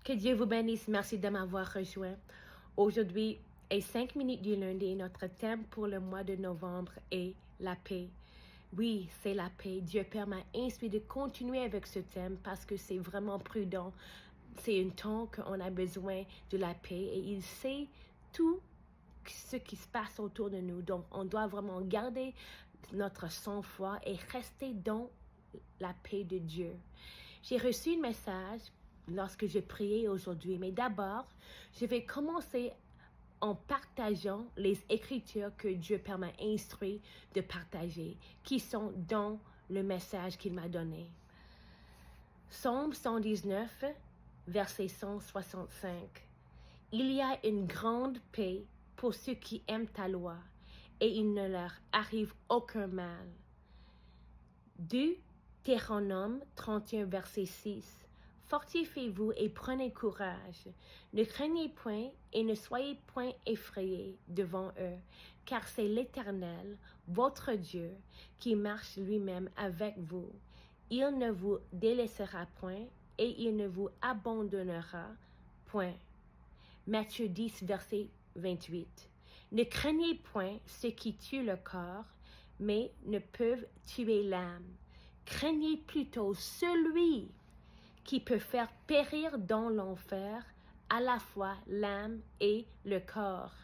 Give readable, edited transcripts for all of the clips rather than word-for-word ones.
Que Dieu vous bénisse. Merci de m'avoir rejoint. Aujourd'hui est 5 minutes du lundi. Notre thème pour le mois de novembre est la paix. Oui, c'est la paix. Dieu Père m'a inspiré de continuer avec ce thème parce que c'est vraiment prudent. C'est un temps qu'on a besoin de la paix et il sait tout ce qui se passe autour de nous. Donc, on doit vraiment garder notre sang-froid et rester dans la paix de Dieu. J'ai reçu un message lorsque je priais aujourd'hui, mais d'abord, je vais commencer en partageant les écritures que Dieu Père m'a instruit de partager, qui sont dans le message qu'il m'a donné. Psaume 119, verset 165. Il y a une grande paix pour ceux qui aiment ta loi, et il ne leur arrive aucun mal. Deutéronome 31, verset 6. Fortifiez-vous et prenez courage. Ne craignez point et ne soyez point effrayés devant eux, car c'est l'Éternel, votre Dieu, qui marche lui-même avec vous. Il ne vous délaissera point et il ne vous abandonnera point. Matthieu 10, verset 28. Ne craignez point ceux qui tuent le corps, mais ne peuvent tuer l'âme. Craignez plutôt celui qui peut faire périr dans l'enfer à la fois l'âme et le corps.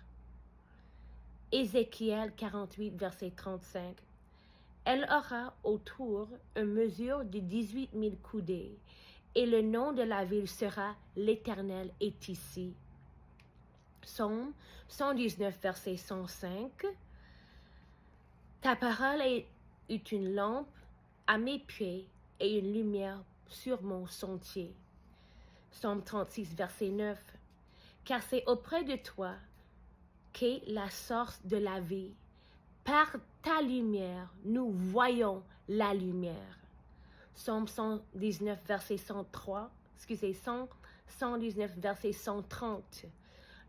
Ézéchiel 48, verset 35. Elle aura autour une mesure de 18 000 coudées, et le nom de la ville sera l'Éternel est ici. Psaume 119, verset 105. Ta parole est une lampe à mes pieds et une lumière sur mon sentier. Psaume 36, verset 9. Car c'est auprès de toi qu'est la source de la vie. Par ta lumière, nous voyons la lumière. Psaume 119, verset 119, verset 130.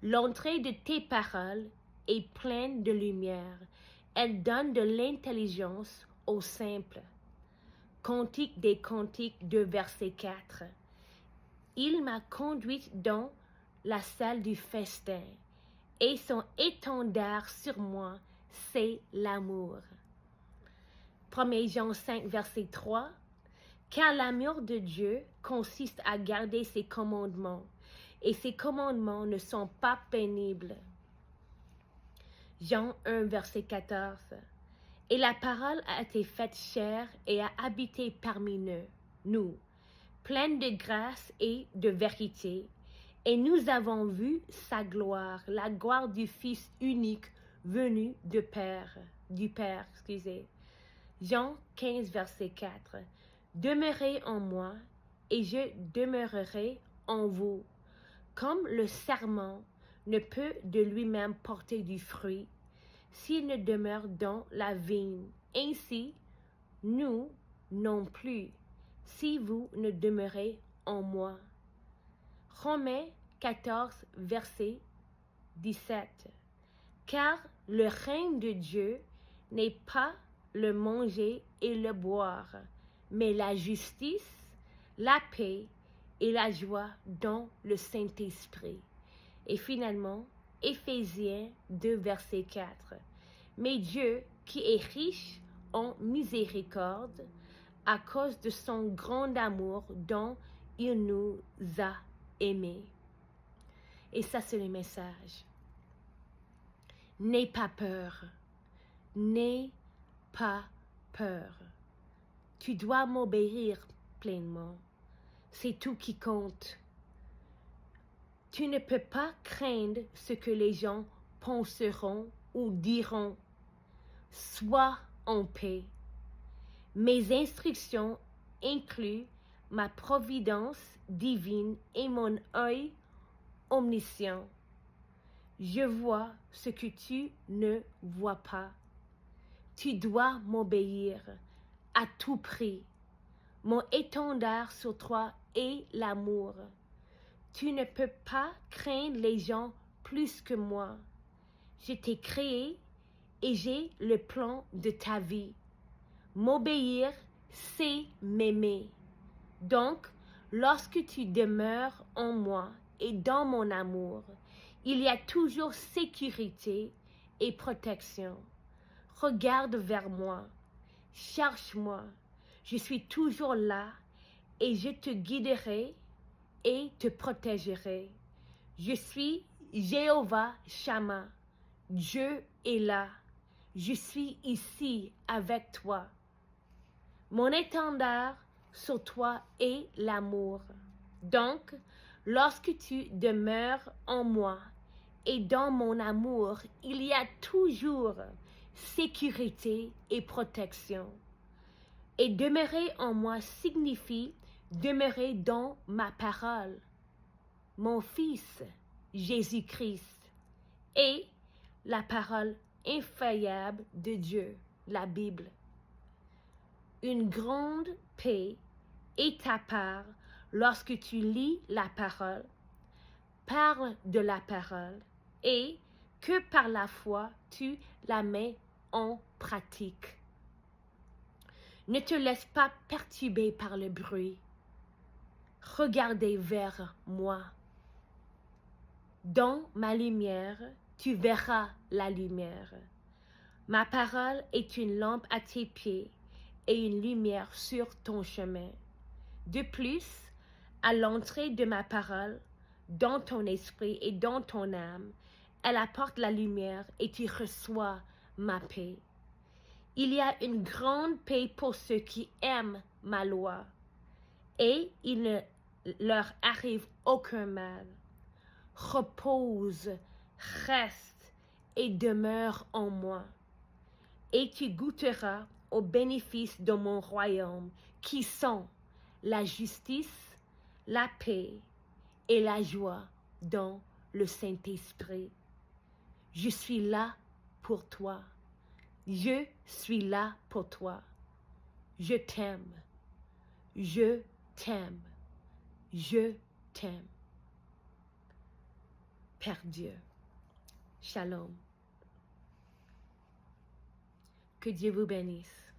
L'entrée de tes paroles est pleine de lumière. Elle donne de l'intelligence aux simples. Cantique des Cantiques 2, verset 4. Il m'a conduite dans la salle du festin, et son étendard sur moi, c'est l'amour. 1 Jean 5, verset 3. Car l'amour de Dieu consiste à garder ses commandements, et ses commandements ne sont pas pénibles. Jean 1, verset 14. Et la parole a été faite chair et a habité parmi nous, pleine de grâce et de vérité. Et nous avons vu sa gloire, la gloire du Fils unique venu du Père. Jean 15, verset 4. Demeurez en moi, et je demeurerai en vous. Comme le sarment ne peut de lui-même porter du fruit, s'il ne demeure dans la vigne, ainsi, nous non plus, si vous ne demeurez en moi. Romains 14, verset 17. Car le règne de Dieu n'est pas le manger et le boire, mais la justice, la paix et la joie dans le Saint-Esprit. Et finalement, Éphésiens 2, verset 4. Mais Dieu, qui est riche en miséricorde, à cause de son grand amour dont il nous a aimés. Et ça, c'est le message. N'aie pas peur. N'aie pas peur. Tu dois m'obéir pleinement. C'est tout qui compte. Tu ne peux pas craindre ce que les gens penseront ou diront. Sois en paix. Mes instructions incluent ma providence divine et mon œil omniscient. Je vois ce que tu ne vois pas. Tu dois m'obéir à tout prix. Mon étendard sur toi est l'amour. Tu ne peux pas craindre les gens plus que moi. Je t'ai créé et j'ai le plan de ta vie. M'obéir, c'est m'aimer. Donc, Lorsque tu demeures en moi et dans mon amour, il y a toujours sécurité et protection. Regarde vers moi, cherche-moi, je suis toujours là et je te guiderai et te protégerai. Je suis Jéhovah Shammah, Dieu est là, je suis ici avec toi. Mon étendard sur toi est l'amour. Donc, lorsque tu demeures en moi et dans mon amour, il y a toujours sécurité et protection. Et demeurer en moi signifie demeurer dans ma parole, mon Fils Jésus-Christ, et la parole infaillible de Dieu, la Bible. Une grande paix est ta part lorsque tu lis la parole, parles de la parole et que par la foi tu la mets en pratique. Ne te laisse pas perturber par le bruit. Regardez vers moi. Dans ma lumière, tu verras la lumière. Ma parole est une lampe à tes pieds et une lumière sur ton chemin. De plus, à l'entrée de ma parole, dans ton esprit et dans ton âme, elle apporte la lumière et tu reçois ma paix. Il y a une grande paix pour ceux qui aiment ma loi, et il ne leur arrive aucun mal. Repose, reste et demeure en moi, et tu goûteras aux bénéfices de mon royaume, qui sont la justice, la paix et la joie dans le Saint-Esprit. Je suis là pour toi. Je suis là pour toi. Je t'aime. Je t'aime. Je t'aime. Père Dieu, Shalom. Que Dieu vous bénisse.